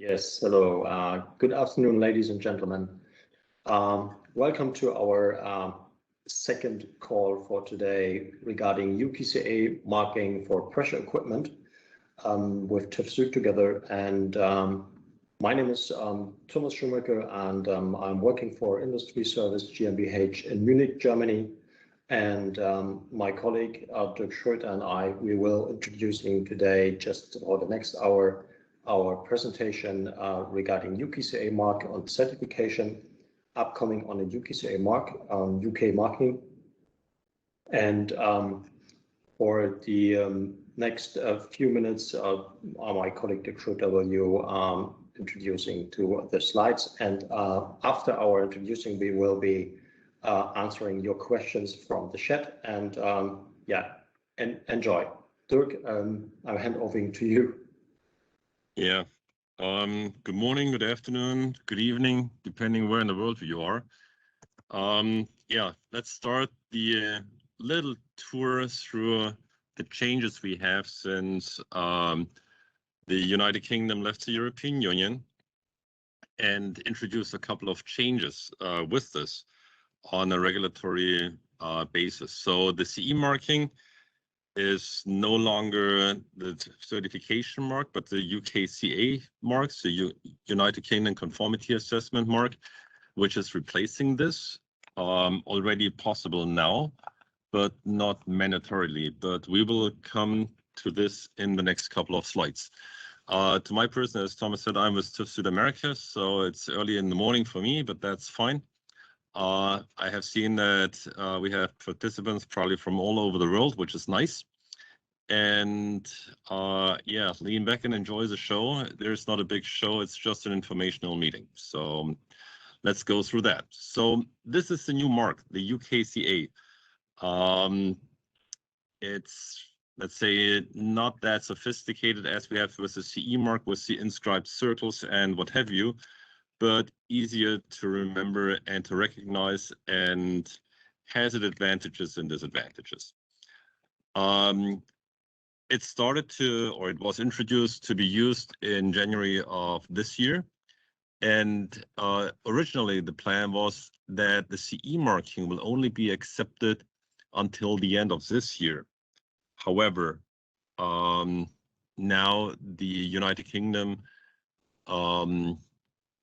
Yes, hello. Good afternoon, ladies and gentlemen. Welcome to our second call for today regarding UKCA marking for pressure equipment with TÜV Süd together. And my name is Thomas Schumacher, and I'm working for Industry Service GmbH in Munich, Germany. And my colleague Dirk Schröter and we will introducing today, just for the next hour, our presentation regarding UKCA mark on certification, upcoming on the UKCA mark, UK marking. And for the next few minutes, my colleague Dirk Schröter will you introducing to the slides. And after our introducing, we will be answering your questions from the chat. And enjoy. Dirk, I'll hand over to you. Yeah. Good morning, good afternoon, good evening, depending where in the world you are. Let's start the little tour through the changes we have since the United Kingdom left the European Union, and introduce a couple of changes with this on a regulatory basis. So the CE marking is no longer the certification mark, but the UKCA mark, the United Kingdom Conformity Assessment mark, which is replacing this. Already possible now, but not mandatorily. But we will come to this in the next couple of slides. To my person, as Thomas said, I'm with TÜV Süd America, so it's early in the morning for me, but that's fine. I have seen that we have participants probably from all over the world, which is nice. And lean back and enjoy the show. There's not a big show, it's just an informational meeting. So let's go through that. So this is the new mark, the UKCA. It's, let's say, not that sophisticated as we have with the CE mark, with the inscribed circles and what have you, but easier to remember and to recognize, and has its advantages and disadvantages. It started to, or it was introduced to be used in January of this year. And originally the plan was that the CE marking will only be accepted until the end of this year. However, now the United Kingdom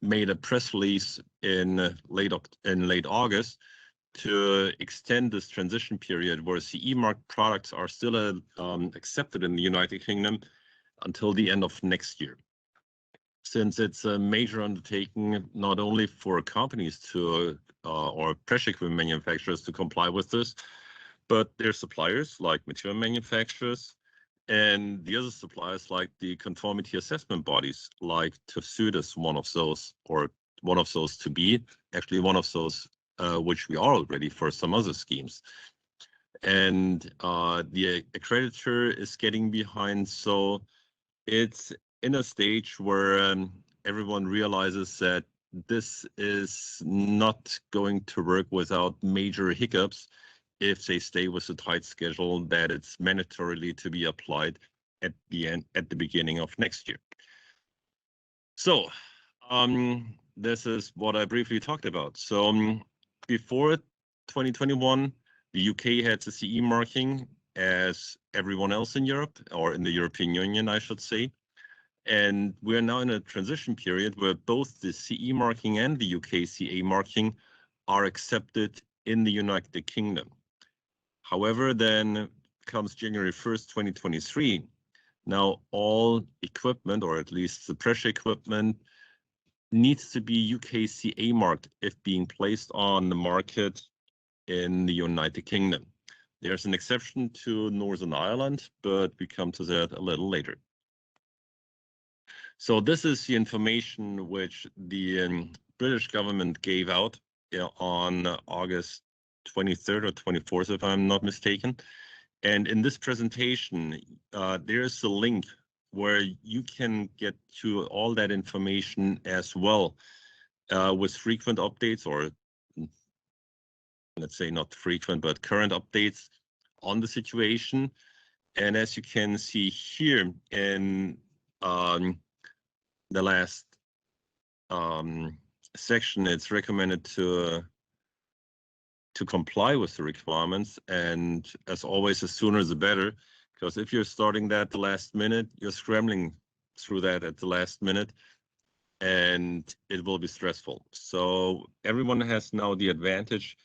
made a press release in late August to extend this transition period where CE mark products are still accepted in the United Kingdom until the end of next year. Since it's a major undertaking, not only for companies to or pressure equipment manufacturers to comply with this, but their suppliers like material manufacturers and the other suppliers like the conformity assessment bodies, like TÜV Süd is one of those, or one of those to be, actually one of those which we are already for some other schemes. And the accreditor is getting behind, so it's in a stage where everyone realizes that this is not going to work without major hiccups if they stay with the tight schedule that it's mandatorily to be applied at the beginning of next year. So this is what I briefly talked about. So before 2021, the UK had the CE marking as everyone else in Europe, or in the European Union, I should say. And we're now in a transition period where both the CE marking and the UKCA marking are accepted in the United Kingdom. However, then comes January 1st, 2023. Now all equipment, or at least the pressure equipment, needs to be UKCA marked if being placed on the market in the United Kingdom. There's an exception to Northern Ireland, but we come to that a little later. So this is the information which the British government gave out on August 23rd or 24th, if I'm not mistaken. And in this presentation, there's a link where you can get to all that information as well, with frequent updates, or let's say not frequent, but current updates on the situation. And as you can see here in the last section, it's recommended to comply with the requirements, and as always, the sooner the better, because if you're starting that at the last minute, you're scrambling through that at the last minute, and it will be stressful. So everyone has now the advantage.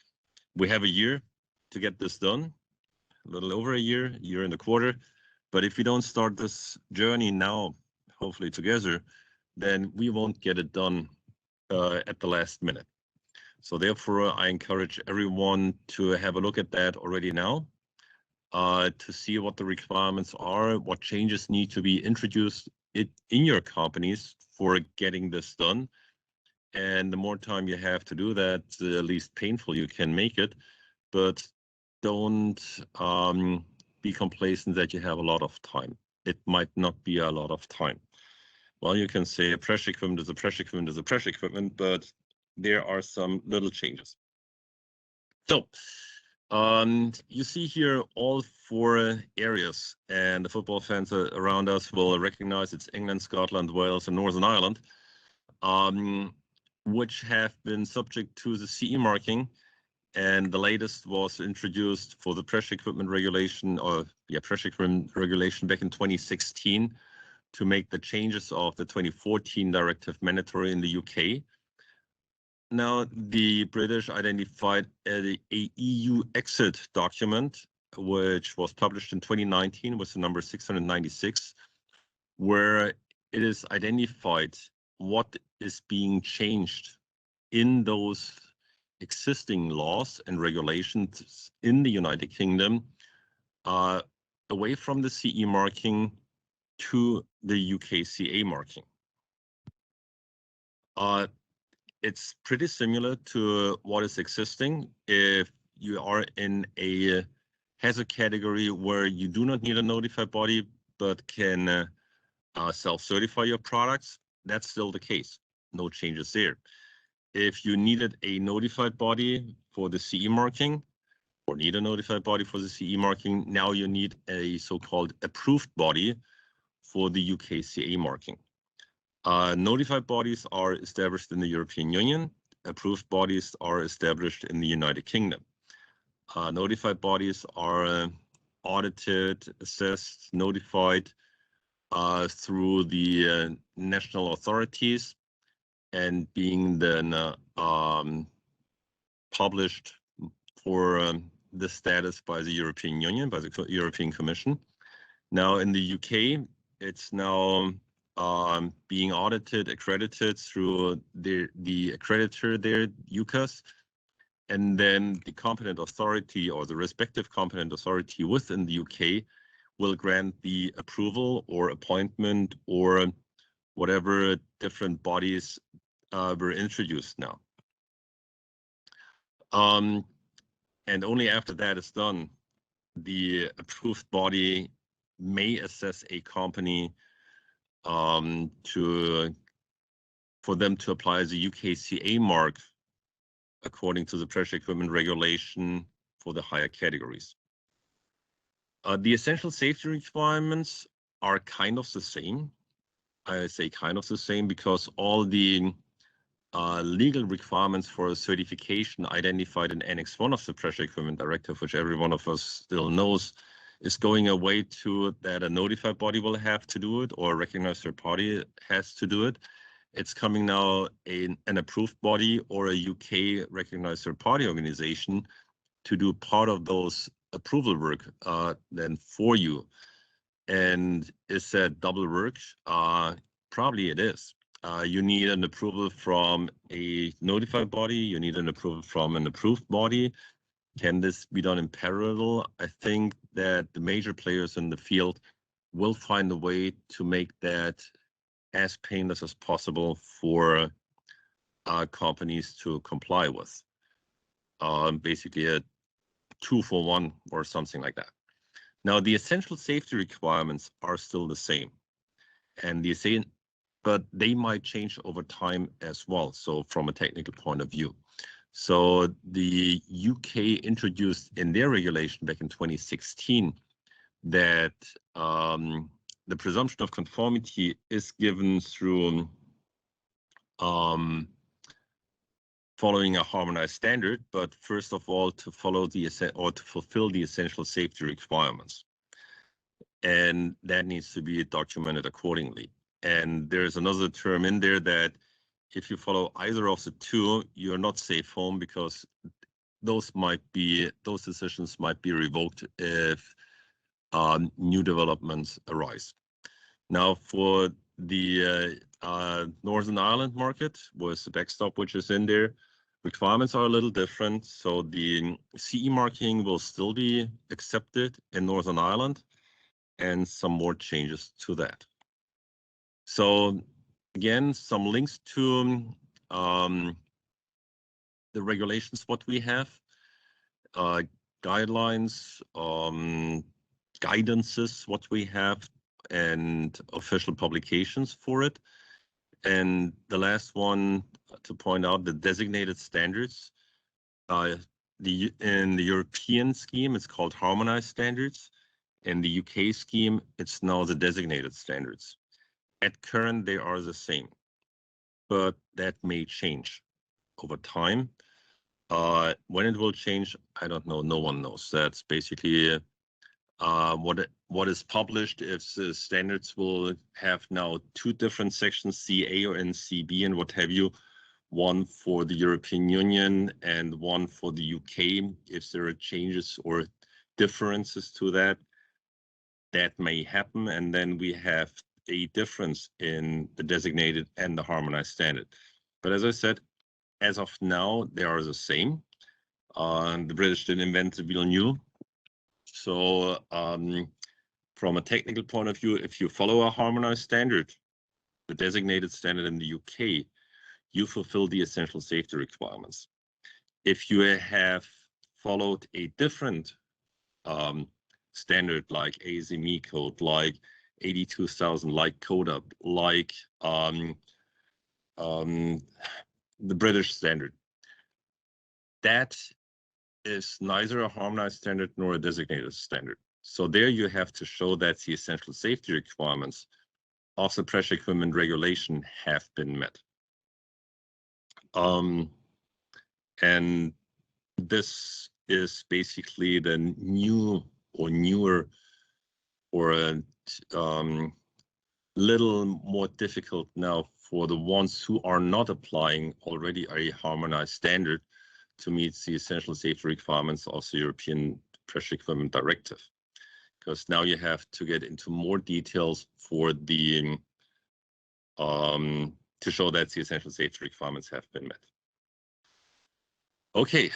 We have a year to get this done, a little over a year and a quarter. But if we don't start this journey now, hopefully together, then we won't get it done at the last minute. So therefore, I encourage everyone to have a look at that already now, to see what the requirements are, what changes need to be introduced in your companies for getting this done. And the more time you have to do that, the least painful you can make it. But don't be complacent that you have a lot of time. It might not be a lot of time. Well, you can say a pressure equipment is a pressure equipment is a pressure equipment, but there are some little changes. So you see here all 4 areas, and the football fans around us will recognize it's England, Scotland, Wales, and Northern Ireland, which have been subject to the CE marking. And the latest was introduced for the pressure equipment regulation, pressure equipment regulation back in 2016 to make the changes of the 2014 directive mandatory in the UK. Now, the British identified a EU exit document, which was published in 2019 with the number 696, where it is identified what is being changed in those existing laws and regulations in the United Kingdom, away from the CE marking to the UKCA marking. It's pretty similar to what is existing. If you are in a hazard category where you do not need a notified body, but can self-certify your products, that's still the case. No changes there. If you needed a notified body for the CE marking, or need a notified body for the CE marking, now you need a so-called approved body for the UKCA marking. Notified bodies are established in the European Union. Approved bodies are established in the United Kingdom. Notified bodies are audited, assessed, notified through the national authorities, and being then published for the status by the European Union, by the European Commission. Now in the UK, it's now being audited, accredited through the accreditor there, UKCA, and then the competent authority or the respective competent authority within the UK will grant the approval or appointment or whatever different bodies were introduced now. And only after that is done, the approved body may assess a company for them to apply the UKCA mark according to the pressure equipment regulation for the higher categories. The essential safety requirements are kind of the same. I say kind of the same because all the legal requirements for certification identified in Annex 1 of the Pressure Equipment Directive, which every one of us still knows, is going away to that a notified body will have to do it or a recognized third party has to do it. It's coming now an approved body or a UK recognized third party organization to do part of those approval work then for you. And is that double work? Probably it is. You need an approval from a notified body. You need an approval from an approved body. Can this be done in parallel? I think that the major players in the field will find a way to make that as painless as possible for companies to comply with. Basically a 2-for-1 or something like that. Now, the essential safety requirements are still the same, and but they might change over time as well. So from a technical point of view. So the UK introduced in their regulation back in 2016 that the presumption of conformity is given through following a harmonized standard, but first of all, to follow to fulfill the essential safety requirements. And that needs to be documented accordingly. And there's another term in there that if you follow either of the two, you're not safe home, because those decisions might be revoked if new developments arise. Now, for the Northern Ireland market, with the backstop which is in there, requirements are a little different. So the CE marking will still be accepted in Northern Ireland, and some more changes to that. So again, some links to the regulations, what we have, guidelines, guidances, what we have, and official publications for it. And the last one to point out, the designated standards. In the European scheme, it's called harmonized standards. In the UK scheme, it's now the designated standards. At current, they are the same, but that may change over time. When it will change, I don't know. No one knows. That's basically what is published. If the standards will have now two different sections, CA or NCB and what have you, one for the European Union and one for the UK. If there are changes or differences to that, that may happen, and then we have a difference in the designated and the harmonized standard. But as I said, as of now, they are the same. The British didn't invent the wheel new. So from a technical point of view, if you follow a harmonized standard, the designated standard in the UK, you fulfill the essential safety requirements. If you have followed a different standard like ASME code, like 82000, like CODA, like the British standard, that is neither a harmonized standard nor a designated standard. So there you have to show that the essential safety requirements of the pressure equipment regulation have been met. And this is basically the new or newer or a little more difficult now for the ones who are not applying already a harmonized standard to meet the essential safety requirements of the European Pressure Equipment Directive. Because now you have to get into more details for the to show that the essential safety requirements have been met. Okay,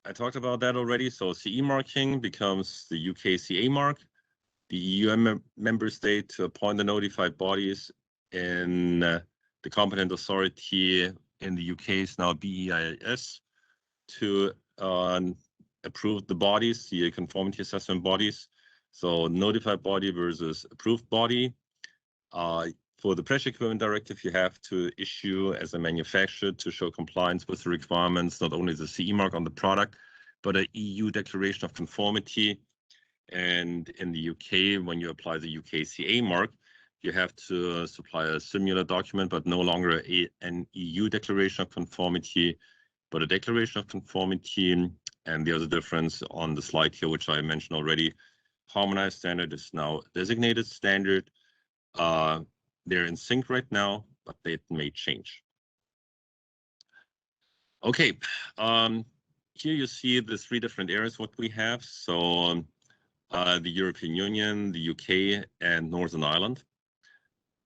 I talked about that already. So CE marking becomes the UKCA mark. The EU member state to appoint the notified bodies, in the competent authority in the UK is now BEIS to approve the bodies, the conformity assessment bodies. So notified body versus approved body. For the Pressure Equipment Directive, you have to issue as a manufacturer to show compliance with the requirements, not only the CE mark on the product, but an EU declaration of conformity. And in the UK, when you apply the UKCA mark, you have to supply a similar document, but no longer an EU declaration of conformity, but a declaration of conformity. And the other difference on the slide here, which I mentioned already, harmonized standard is now designated standard. They're in sync right now, but they may change. Okay, here you see the three different areas what we have. So the European Union, the UK, and Northern Ireland.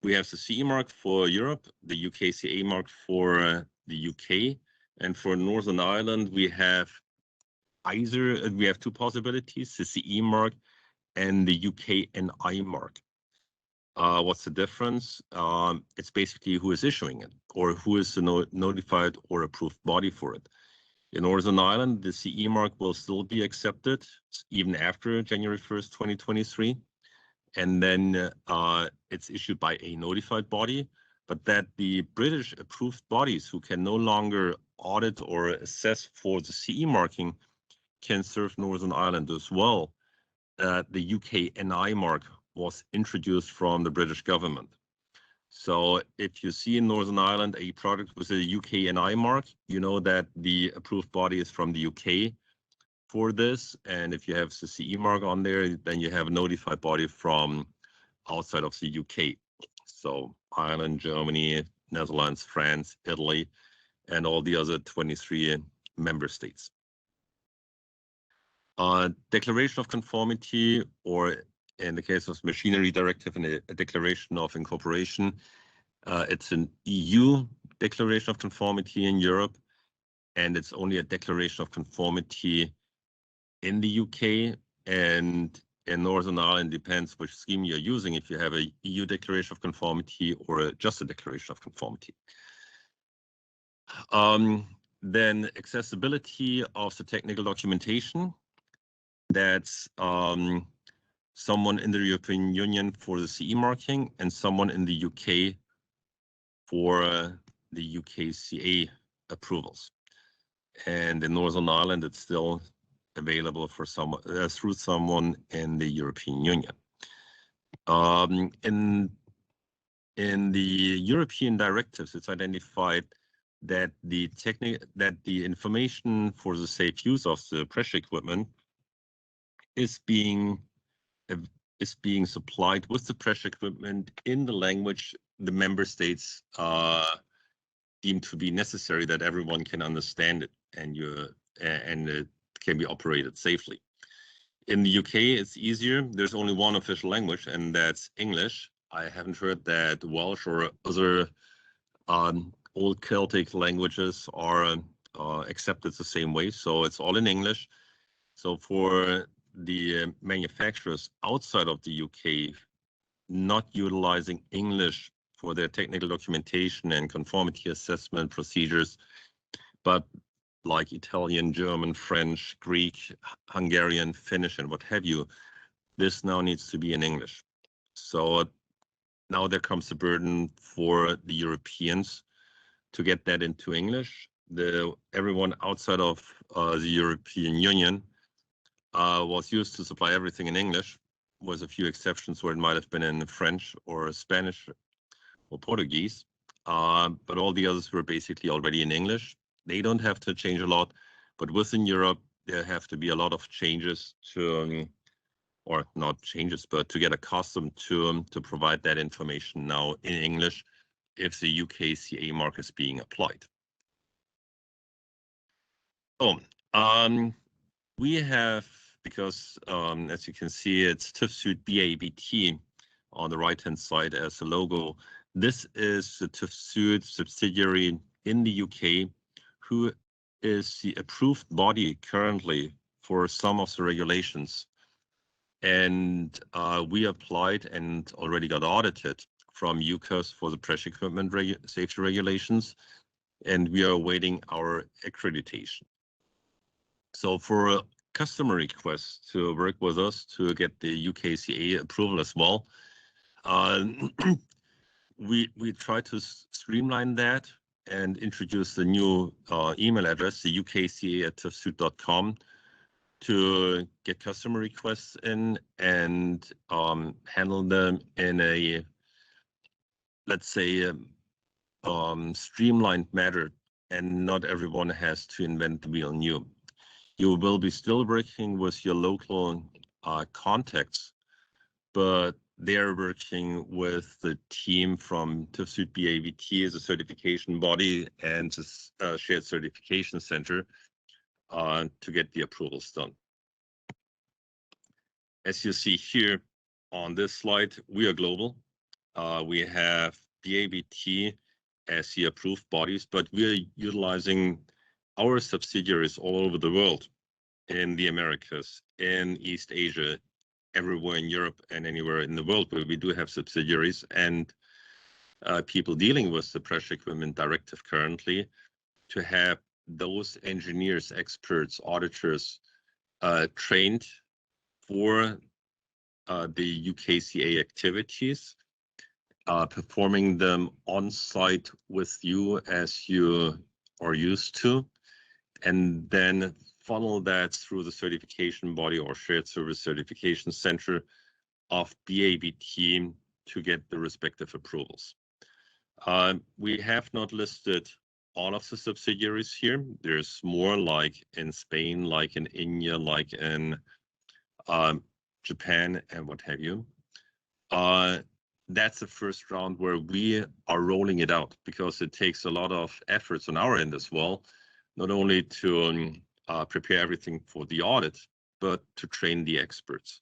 We have the CE mark for Europe, the UKCA mark for the UK, and for Northern Ireland, we have two possibilities, the CE mark and the UKNI mark. What's the difference? It's basically who is issuing it or who is the notified or approved body for it. In Northern Ireland, the CE mark will still be accepted even after January 1st, 2023. And then it's issued by a notified body, but that the British approved bodies who can no longer audit or assess for the CE marking can serve Northern Ireland as well the UKNI mark was introduced from the British government. So if you see in Northern Ireland a product with a UKNI mark, you know that the approved body is from the UK for this. And if you have the CE mark on there, then you have a notified body from outside of the UK. So Ireland, Germany, Netherlands, France, Italy, and all the other 23 member states. Declaration of conformity, or in the case of machinery directive and a declaration of incorporation, it's an EU declaration of conformity in Europe, and it's only a declaration of conformity in the UK, and in Northern Ireland depends which scheme you're using, if you have a EU declaration of conformity or just a declaration of conformity. Then accessibility of the technical documentation. That's someone in the European Union for the CE marking and someone in the UK for the UKCA approvals. And in Northern Ireland, it's still available for someone through someone in the European Union. In the European directives, it's identified that the information for the safe use of the pressure equipment is being supplied with the pressure equipment in the language the member states deem to be necessary, that everyone can understand it and it can be operated safely. In the UK, it's easier. There's only one official language, and that's English. I haven't heard that Welsh or other old Celtic languages are accepted the same way. So it's all in English. So for the manufacturers outside of the UK not utilizing English for their technical documentation and conformity assessment procedures, but like Italian, German, French, Greek, Hungarian, Finnish, and what have you, this now needs to be in English. So now there comes the burden for the Europeans to get that into English. Everyone outside of the European Union was used to supply everything in English, with a few exceptions where it might have been in French or Spanish or Portuguese, but all the others were basically already in English. They don't have to change a lot, but within Europe, there have to be a lot of changes to, or not changes, but to get accustomed to provide that information now in English if the UKCA mark is being applied. So we have, because as you can see, it's TÜV Süd BABT on the right-hand side as the logo. This is the TÜV Süd subsidiary in the UK, who is the approved body currently for some of the regulations. And we applied and already got audited from UKCA for the pressure equipment safety regulations, and we are awaiting our accreditation. So for customer requests to work with us to get the UKCA approval as well, we try to streamline that and introduce the new email address, the ukca@tuvsud.com, to get customer requests in and handle them in a, let's say, streamlined manner, and not everyone has to invent the wheel new. You will be still working with your local contacts, but they're working with the team from TÜV Süd BABT as a certification body and a shared certification center to get the approvals done. As you see here on this slide, we are global. We have BABT as the approved bodies, but we are utilizing our subsidiaries all over the world, in the Americas, in East Asia, everywhere in Europe, and anywhere in the world where we do have subsidiaries and people dealing with the pressure equipment directive currently, to have those engineers, experts, auditors trained for the UKCA activities, performing them on site with you as you are used to, and then funnel that through the certification body or shared service certification center of BABT to get the respective approvals. We have not listed all of the subsidiaries here. There's more, like in Spain, like in India, like in Japan, and what have you. That's the first round where we are rolling it out, because it takes a lot of efforts on our end as well, not only to prepare everything for the audit, but to train the experts.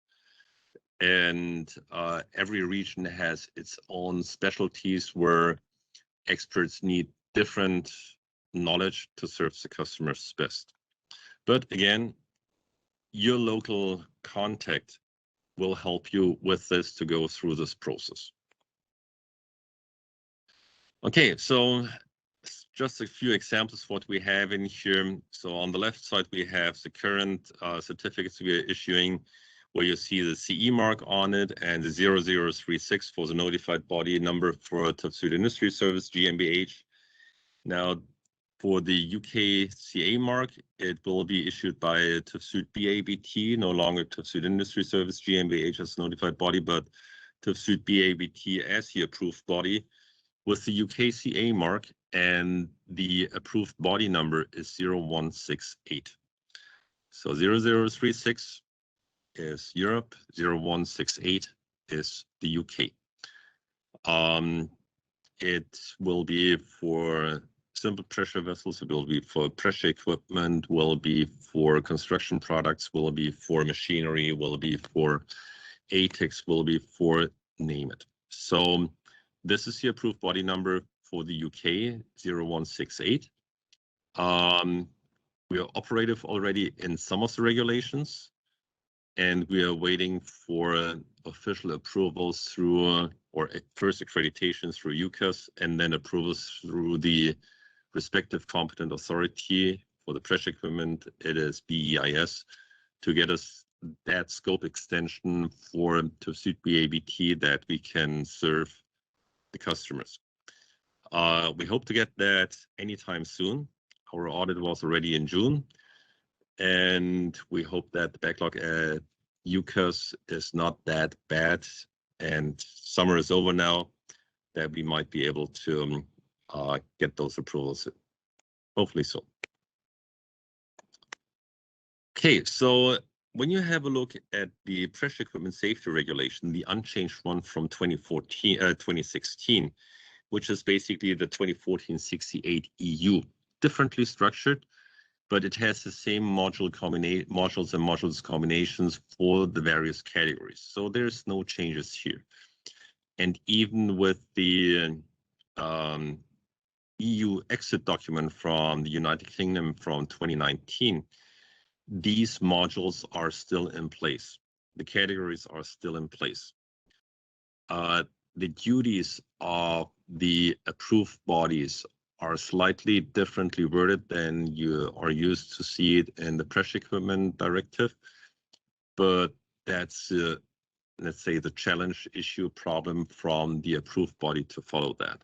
And every region has its own specialties where experts need different knowledge to serve the customers best. But again, your local contact will help you with this to go through this process. Okay, so just a few examples of what we have in here. So on the left side, we have the current certificates we are issuing, where you see the CE mark on it and the 0036 for the notified body number for TÜV SÜD Industry Service GmbH. Now, for the UKCA mark, it will be issued by TÜV SÜD BABT, no longer TÜV SÜD Industry Service GmbH as notified body, but TÜV SÜD BABT as the approved body with the UKCA mark, and the approved body number is 0168. So 0036 is Europe, 0168 is the UK. It will be for simple pressure vessels, it will be for pressure equipment, will be for construction products, will be for machinery, will be for ATEX, will be for name it. So this is the approved body number for the UK, 0168. We are operative already in some of the regulations, and we are waiting for official approvals through, or first accreditation through UKCAS, and then approvals through the respective competent authority. For the pressure equipment, it is BEIS, to get us that scope extension for TÜV SÜD BABT that we can serve the customers. We hope to get that anytime soon. Our audit was already in June, and we hope that the backlog at UKCAS is not that bad, and summer is over now, that we might be able to get those approvals, hopefully so. Okay, so when you have a look at the pressure equipment safety regulation, the unchanged one from 2016, which is basically the 2014-68 EU, differently structured, but it has the same modules combinations for the various categories. So there's no changes here. And even with the EU exit document from the United Kingdom from 2019, these modules are still in place. The categories are still in place. The duties of the approved bodies are slightly differently worded than you are used to see it in the pressure equipment directive, but that's, let's say, the challenge issue problem from the approved body to follow that.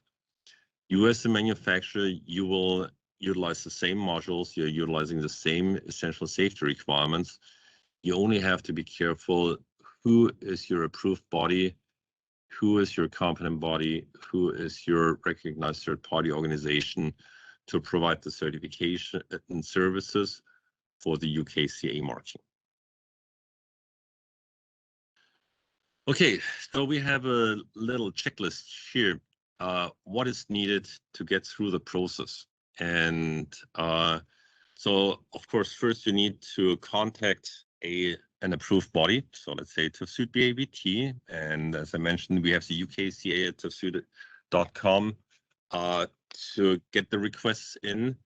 You as a manufacturer, you will utilize the same modules, you're utilizing the same essential safety requirements. You only have to be careful who is your approved body, who is your competent body, who is your recognized third-party organization to provide the certification and services for the UKCA marking. Okay, so we have a little checklist here. What is needed to get through the process? And so, of course, first you need to contact an approved body. So let's say TÜV SÜD BABT. And as I mentioned, we have the UKCA at tuvsud.com to get the requests in.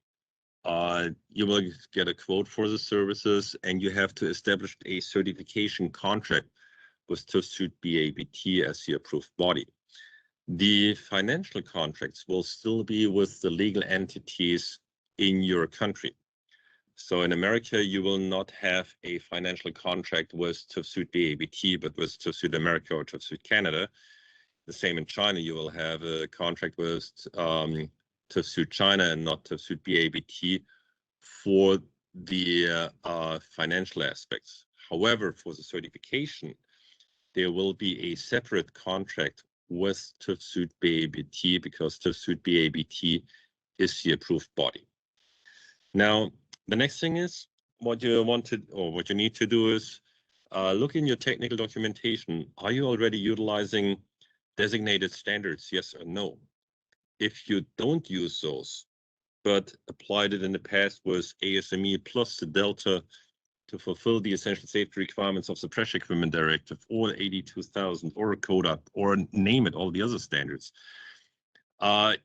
You will get a quote for the services, and you have to establish a certification contract with TÜV SÜD BABT as the approved body. The financial contracts will still be with the legal entities in your country. So in America, you will not have a financial contract with TÜV SÜD BABT, but with TÜV SÜD America or TÜV SÜD Canada. The same in China, you will have a contract with TÜV SÜD China and not TÜV SÜD BABT for the financial aspects. However, for the certification, there will be a separate contract with TÜV Süd BABT because TÜV Süd BABT is the approved body. Now, the next thing is what you need to do is look in your technical documentation. Are you already utilizing designated standards? Yes or no? If you don't use those, but applied it in the past with ASME plus the Delta to fulfill the essential safety requirements of the Pressure Equipment Directive or 82,000 or CODA or name it, all the other standards,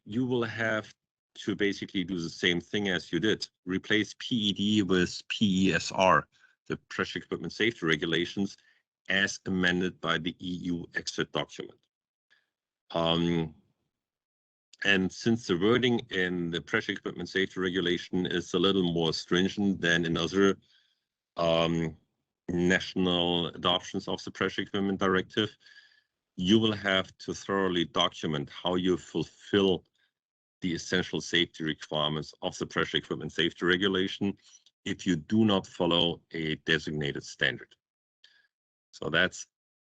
you will have to basically do the same thing as you did. Replace PED with PESR, the Pressure Equipment Safety Regulations, as amended by the EU exit document. And since the wording in the Pressure Equipment Safety Regulation is a little more stringent than in other national adoptions of the Pressure Equipment Directive, you will have to thoroughly document how you fulfill the essential safety requirements of the Pressure Equipment Safety Regulation if you do not follow a designated standard. So that's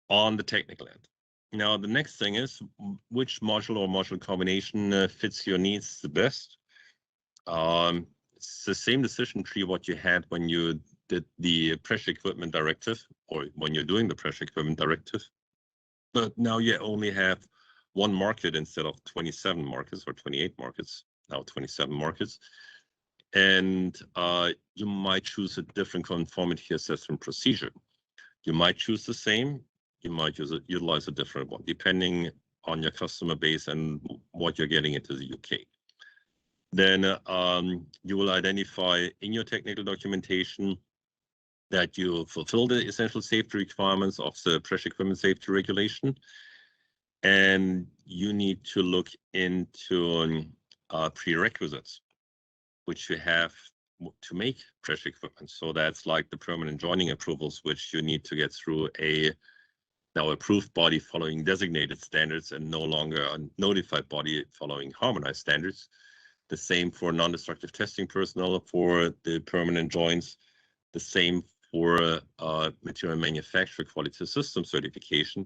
on the technical end. Now, the next thing is which module or module combination fits your needs the best. It's the same decision tree what you had when you did the Pressure Equipment Directive or when you're doing the Pressure Equipment Directive. But now you only have one market instead of 27 markets or 28 markets, now 27 markets. And you might choose a different conformity assessment procedure. You might choose the same, you might utilize a different one, depending on your customer base and what you're getting into the UK. Then you will identify in your technical documentation that you fulfill the essential safety requirements of the Pressure Equipment Safety Regulation. And you need to look into prerequisites, which you have to make pressure equipment. So that's like the permanent joining approvals, which you need to get through a now approved body following designated standards and no longer a notified body following harmonized standards. The same for non-destructive testing personnel for the permanent joints, the same for material manufacturer quality system certification,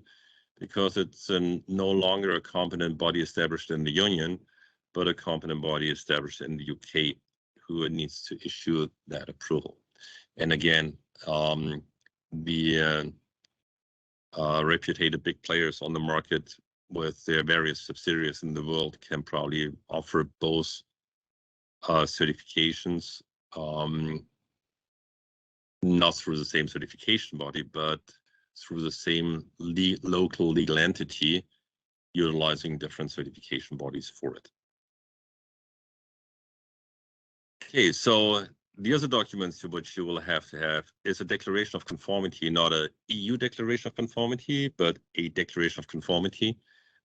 because it's no longer a competent body established in the Union, but a competent body established in the UK who needs to issue that approval. And again, the reputed big players on the market with their various subsidiaries in the world can probably offer both certifications, not through the same certification body, but through the same local legal entity, utilizing different certification bodies for it. Okay, so the other documents which you will have to have is a declaration of conformity, not a EU declaration of conformity, but a declaration of conformity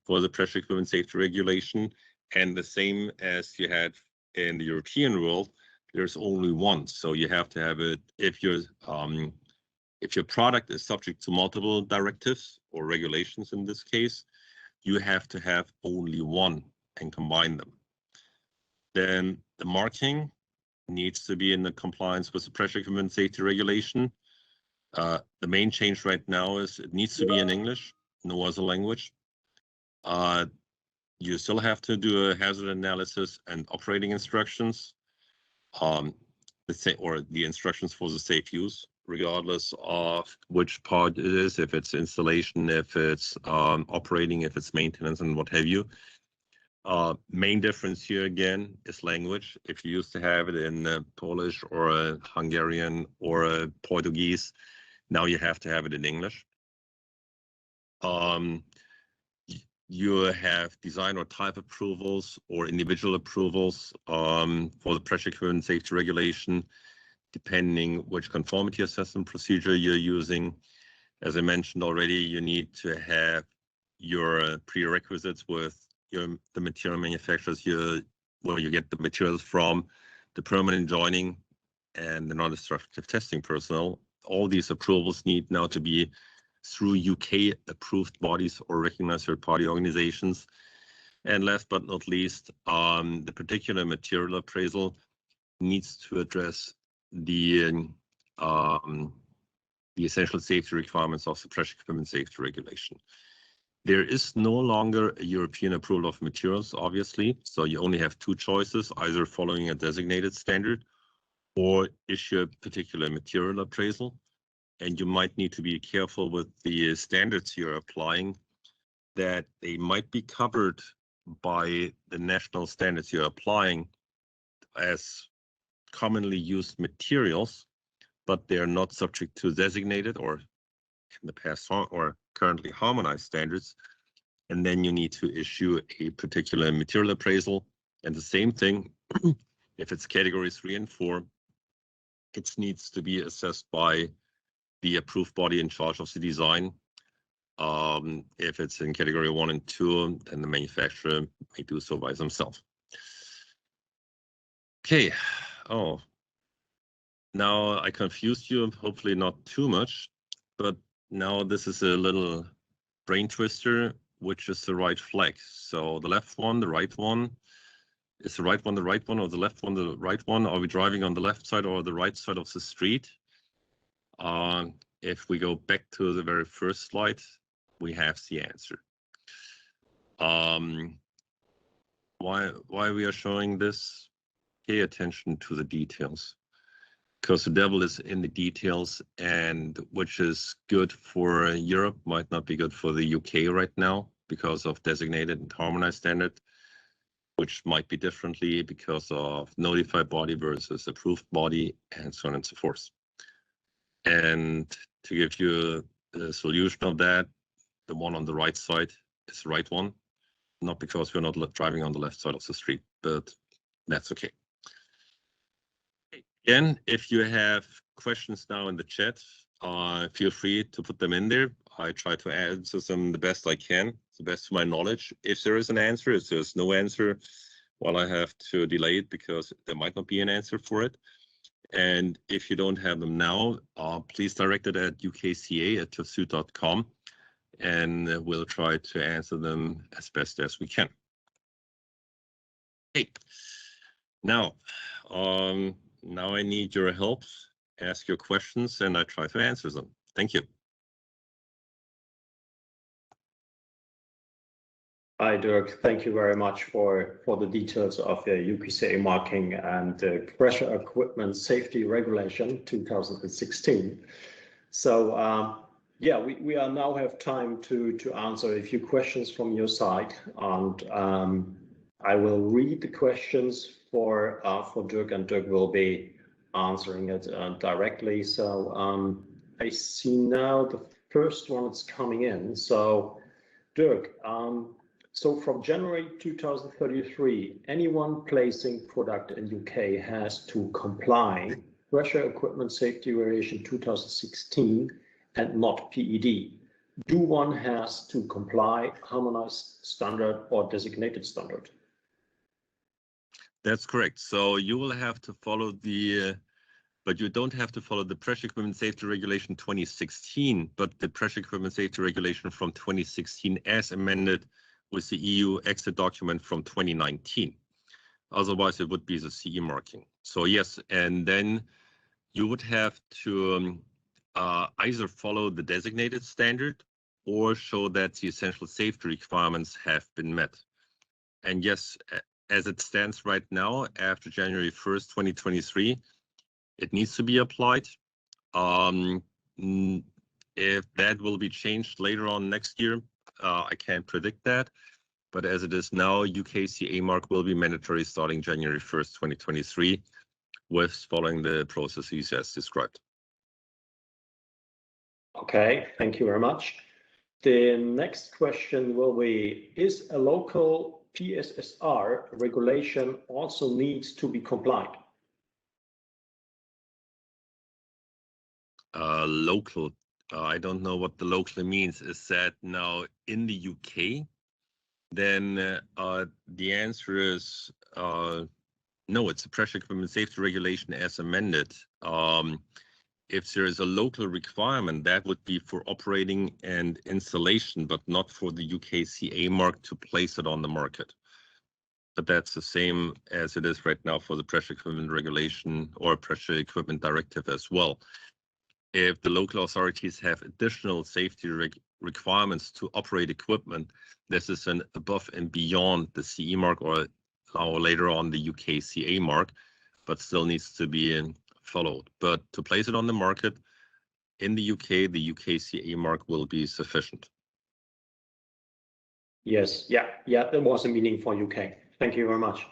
for the Pressure Equipment Safety Regulation. And the same as you had in the European world, there's only one. So you have to have it if your product is subject to multiple directives or regulations in this case, you have to have only one and combine them. Then the marking needs to be in the compliance with the Pressure Equipment Safety Regulation. The main change right now is it needs to be in English, no other language. You still have to do a hazard analysis and operating instructions, or the instructions for the safe use, regardless of which part it is, if it's installation, if it's operating, if it's maintenance, and what have you. Main difference here again is language. If you used to have it in Polish or Hungarian or Portuguese, now you have to have it in English. You have design or type approvals or individual approvals for the Pressure Equipment Safety Regulation, depending which conformity assessment procedure you're using. As I mentioned already, you need to have your prerequisites with the material manufacturers where you get the materials from, the permanent joining, and the non-destructive testing personnel. All these approvals need now to be through UK approved bodies or recognized third-party organizations. And last but not least, the particular material appraisal needs to address the essential safety requirements of the pressure equipment safety regulation. There is no longer a European approval of materials, obviously, so you only have two choices, either following a designated standard or issue a particular material appraisal. And you might need to be careful with the standards you're applying, that they might be covered by the national standards you're applying as commonly used materials, but they are not subject to designated or in the past or currently harmonized standards. And then you need to issue a particular material appraisal. And the same thing, if it's category 3 and 4, it needs to be assessed by the approved body in charge of the design. If it's in category 1 and 2, then the manufacturer may do so by themselves. Okay. Oh, now I confused you, hopefully not too much, but now this is a little brain twister, which is the right flag. So the left one, the right one. Is the right one the right one, or the left one the right one? Are we driving on the left side or the right side of the street? If we go back to the very first slide, we have the answer. Why we are showing this? Pay attention to the details, because the devil is in the details, and which is good for Europe might not be good for the UK right now because of designated and harmonized standard, which might be differently because of notified body versus approved body, and so on and so forth. And to give you the solution of that, the one on the right side is the right one, not because we're not driving on the left side of the street, but that's okay. Again, if you have questions now in the chat, feel free to put them in there. I try to answer them the best I can, the best of my knowledge. If there is an answer, if there's no answer, well, I have to delay it because there might not be an answer for it. And if you don't have them now, please direct it at UKCA@tafsud.com, and we'll try to answer them as best as we can. Okay. Now I need your help. Ask your questions, and I try to answer them. Thank you. Hi, Dirk. Thank you very much for the details of the UKCA marking and the pressure equipment safety regulation 2016. So yeah, we are now have time to answer a few questions from your side, and I will read the questions for Dirk, and Dirk will be answering it directly. So I see now the first one that's coming in. So Dirk, so from January 2033, anyone placing product in UK has to comply pressure equipment safety regulation 2016 and not PED. Do one has to comply harmonized standard or designated standard? That's correct. So you will have to follow the, but you don't have to follow the pressure equipment safety regulation 2016, but the pressure equipment safety regulation from 2016 as amended with the EU exit document from 2019. Otherwise, it would be the CE marking. So yes, and then you would have to either follow the designated standard or show that the essential safety requirements have been met. And yes, as it stands right now, after January 1st, 2023, it needs to be applied. If that will be changed later on next year, I can't predict that. But as it is now, UKCA mark will be mandatory starting January 1st, 2023, with following the processes as described. Okay, thank you very much. The next question will be, is a local PSSR regulation also needs to be complied? Local, I don't know what the local means. Is that now in the UK? Then the answer is no, it's a pressure equipment safety regulation as amended. If there is a local requirement, that would be for operating and installation, but not for the UKCA mark to place it on the market. but that's the same as it is right now for the pressure equipment regulation or pressure equipment directive as well. If the local authorities have additional safety requirements to operate equipment, this is an above and beyond the CE mark or later on the UKCA mark, but still needs to be followed. But to place it on the market in the UK, the UKCA mark will be sufficient. Yes, yeah, that was a meaning for UK. Thank you very much.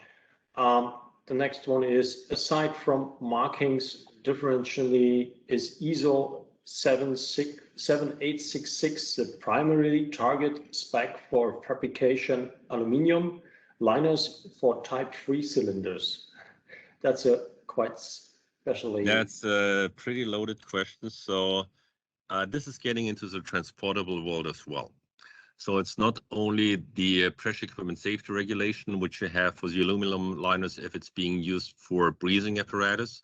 The next one is, aside from markings differentially, is ISO 7866 the primary target spec for fabrication aluminum liners for Type 3 cylinders? That's a quite specially. That's a pretty loaded question. So this is getting into the transportable world as well. So it's not only the pressure equipment safety regulation, which you have for the aluminum liners if it's being used for breathing apparatus,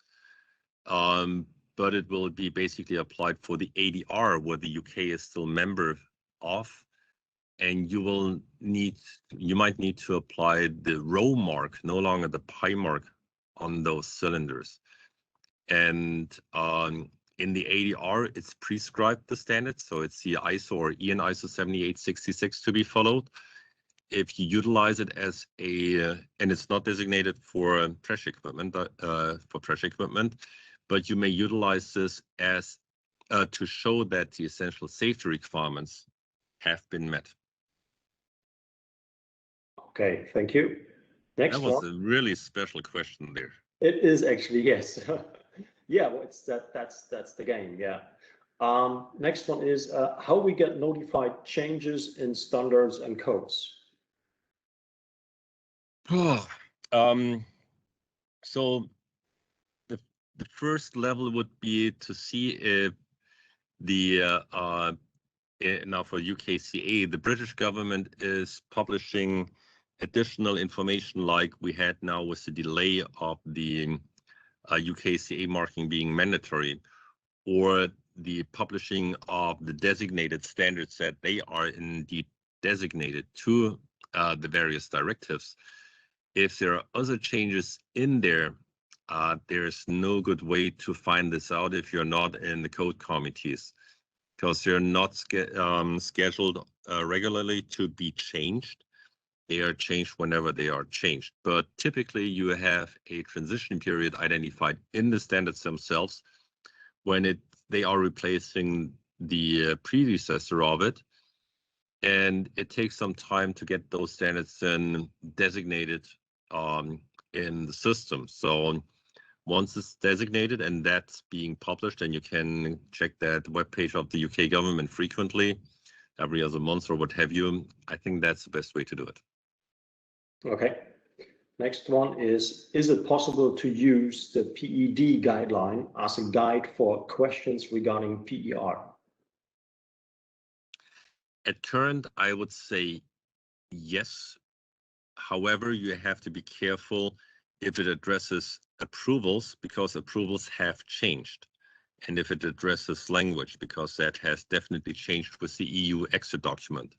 but it will be basically applied for the ADR, where the UK is still member of, and you might need to apply the row mark, no longer the pi mark, on those cylinders. And in the ADR, it's prescribed the standard, so it's the ISO or EN ISO 7866 to be followed. If you utilize it as and it's not designated for pressure equipment, but you may utilize this as to show that the essential safety requirements have been met. Okay, thank you. Next one. That was a really special question there. It is actually, yes. Yeah, well, that's the game. Yeah. Next one is how we get notified changes in standards and codes. So the first level would be to see if now for UKCA, the British government is publishing additional information like we had now with the delay of the UKCA marking being mandatory, or the publishing of the designated standards that they are indeed designated to the various directives. If there are other changes in there, there's no good way to find this out if you're not in the code committees, because they're not scheduled regularly to be changed. They are changed whenever they are changed. But typically you have a transition period identified in the standards themselves when they are replacing the predecessor of it. And it takes some time to get those standards then designated in the system. So once it's designated and that's being published, and you can check that webpage of the UK government frequently, every other month or what have you, I think that's the best way to do it. Okay. Next one is it possible to use the PED guideline as a guide for questions regarding PER? At current, I would say yes. However, you have to be careful if it addresses approvals, because approvals have changed. And if it addresses language, because that has definitely changed with the EU exit document.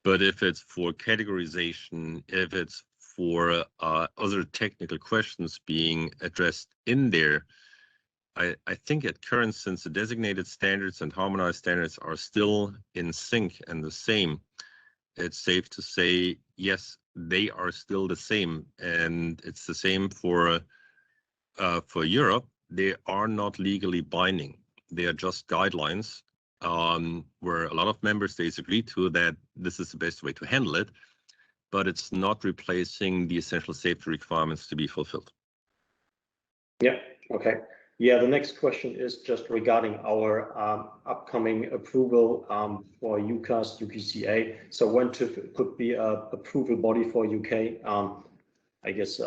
But if it's for categorization, if it's for other technical questions being addressed in there, I think at current, since the designated standards and harmonized standards are still in sync and the same, it's safe to say, yes, they are still the same. And it's the same for Europe. They are not legally binding. They are just guidelines. Where a lot of member states agree to that this is the best way to handle it, but it's not replacing the essential safety requirements to be fulfilled. Yeah, okay. Yeah, the next question is just regarding our upcoming approval for UCAS, UKCA. So when could be a approval body for UK? I guess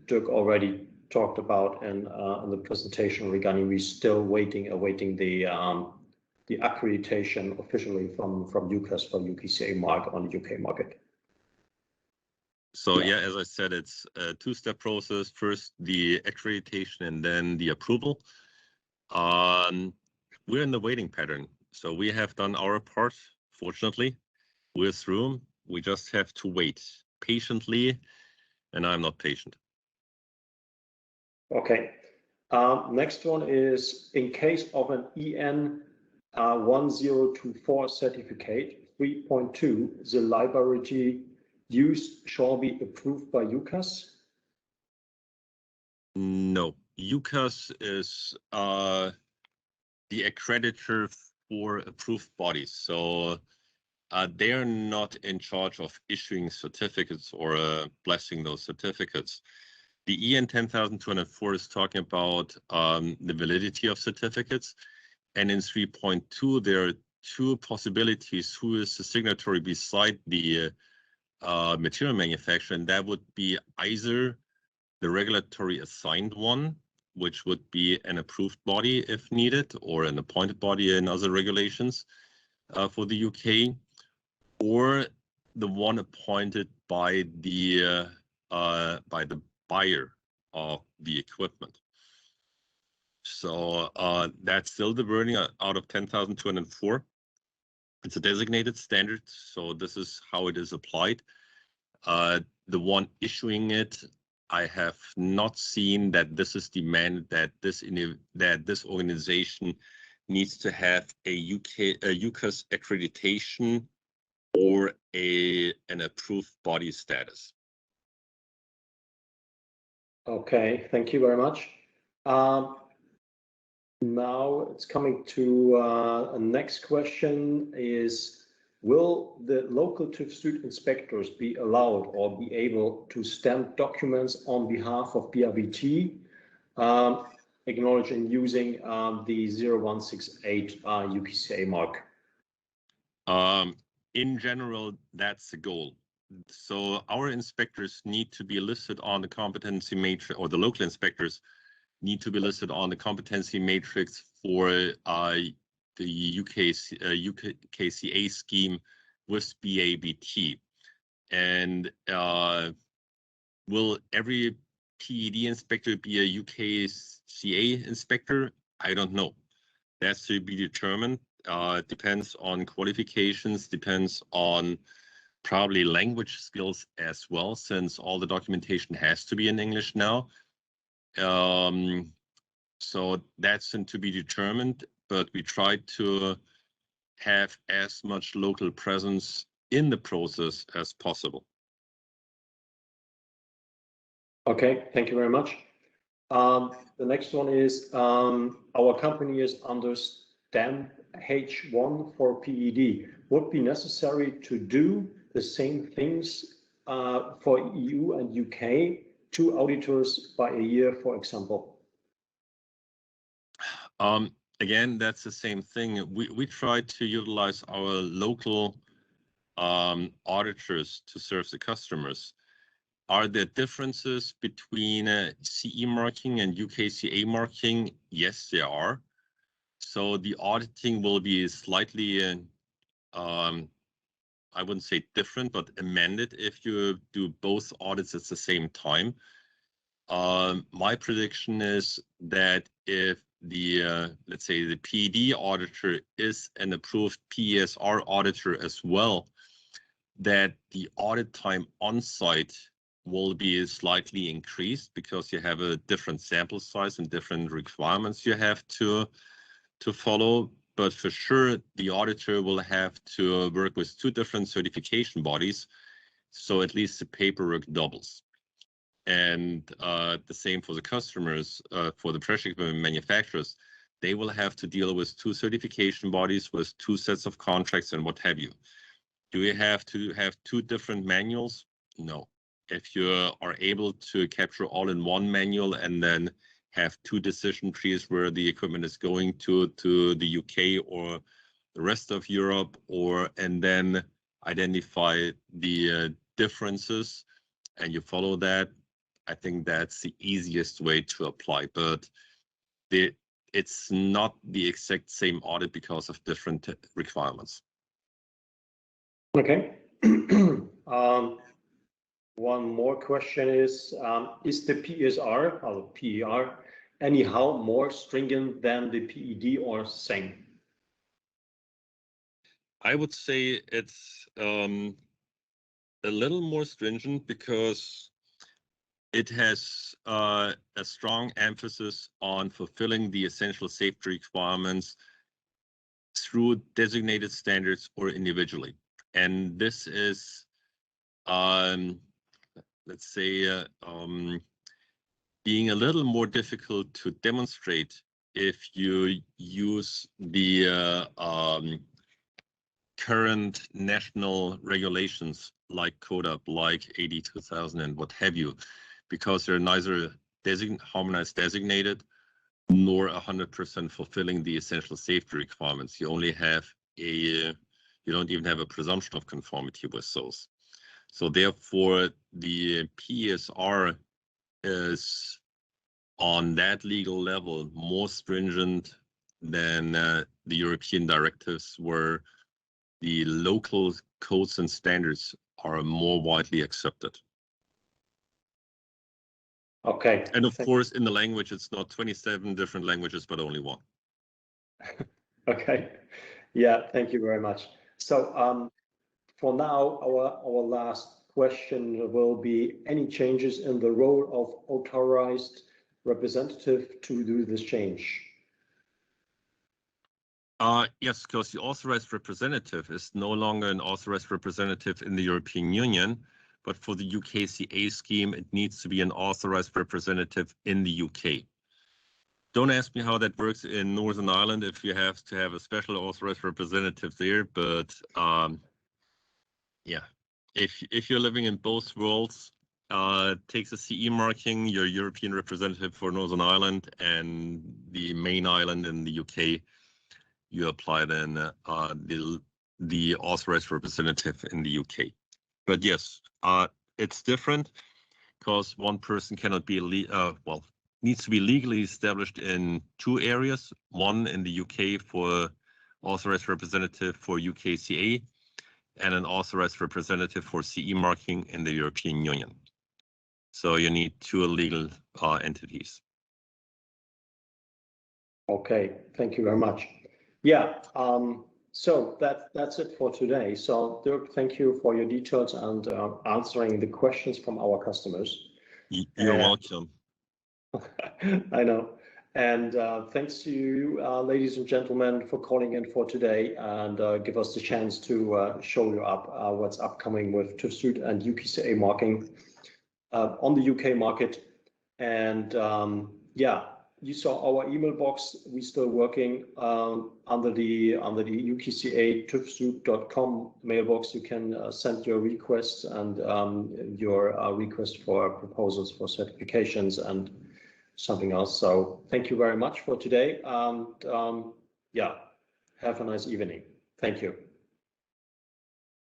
Dirk already talked about in the presentation regarding we're still awaiting the accreditation officially from UCAS for UKCA mark on the UK market. So yeah, as I said, it's a two-step process. First, the accreditation and then the approval. We're in the waiting pattern. So we have done our part. Fortunately, we're through. We just have to wait patiently and I'm not patient. Okay. Next one is in case of an EN 1024 certificate 3.2, the library used shall be approved by UKAS? No, UKAS is the accreditor for approved bodies. So they're not in charge of issuing certificates or blessing those certificates. The EN 10204 is talking about the validity of certificates. And in 3.2, there are two possibilities. Who is the signatory beside the material manufacturer? And that would be either the regulatory assigned one, which would be an approved body if needed, or an appointed body in other regulations for the UK, or the one appointed by the buyer of the equipment. So that's still the wording out of 10,204. It's a designated standard, so this is how it is applied. The one issuing it, I have not seen that this is demanded that this organization needs to have a UKAS accreditation or an approved body status. Okay, thank you very much. Now it's coming to a next question is, will the local TÜV Süd inspectors be allowed or be able to stamp documents on behalf of BRBT, acknowledging using the 0168 UKCA mark? In general, that's the goal. So our inspectors need to be listed on the competency matrix, or the local inspectors need to be listed on the competency matrix for the UKCA scheme with BABT. And will every PED inspector be a UKCA inspector? I don't know. That's to be determined. It depends on qualifications, depends on probably language skills as well, since all the documentation has to be in English now. So that's to be determined, but we try to have as much local presence in the process as possible. Okay, thank you very much. The next one is, our company is under stamp H1 for PED. Would be necessary to do the same things for EU and UK, 2 auditors by a year, for example? Again, that's the same thing. We try to utilize our local auditors to serve the customers. Are there differences between CE marking and UKCA marking? Yes, there are. So the auditing will be slightly, I wouldn't say different, but amended if you do both audits at the same time. My prediction is that if the, let's say the PED auditor is an approved PESR auditor as well, that the audit time on site will be slightly increased because you have a different sample size and different requirements you have to follow. But for sure, the auditor will have to work with 2 different certification bodies, so at least the paperwork doubles. And the same for the customers, for the pressure equipment manufacturers, they will have to deal with 2 certification bodies with 2 sets of contracts and what have you. Do you have to have 2 different manuals? No. If you are able to capture all in one manual and then have 2 decision trees where the equipment is going to the UK or the rest of Europe, and then identify the differences and you follow that, I think that's the easiest way to apply. But it's not the exact same audit because of different requirements. Okay. One more question is the PESR, or PER, anyhow more stringent than the PED or same? I would say it's a little more stringent because It has a strong emphasis on fulfilling the essential safety requirements through designated standards or individually. And this is, let's say, being a little more difficult to demonstrate if you use the current national regulations like CODAP, like 80/2000 and what have you, because they're neither harmonized designated nor 100% fulfilling the essential safety requirements. You only have you don't even have a presumption of conformity with those. So therefore, the PSR is on that legal level more stringent than the European directives, where the local codes and standards are more widely accepted. Okay. And of course, in the language, it's not 27 different languages, but only one. Okay. Yeah, thank you very much. So for now, our last question will be any changes in the role of authorized representative to do this change? Yes, because the authorized representative is no longer an authorized representative in the European Union, but for the UKCA scheme, it needs to be an authorized representative in the UK. Don't ask me how that works in Northern Ireland if you have to have a special authorized representative there, but yeah, if you're living in both worlds, takes a CE marking, your European representative for Northern Ireland and the main island in the UK, you apply then the authorized representative in the UK. But yes, it's different because one person cannot be needs to be legally established in two areas. One in the UK for authorized representative for UKCA, and an authorized representative for CE marking in the European Union. So you need two legal entities. Okay, thank you very much. Yeah, so that's it for today. So Dirk, thank you for your details and answering the questions from our customers. You're welcome. I know. And thanks to you, ladies and gentlemen, for calling in for today and give us the chance to show you up what's upcoming with TÜV Süd and UKCA marking on the UK market. And yeah, you saw our email box. We're still working under the UKCA TÜVSüd.com mailbox. You can send your requests and your request for proposals for certifications and something else. So thank you very much for today, and yeah, have a nice evening. Thank you.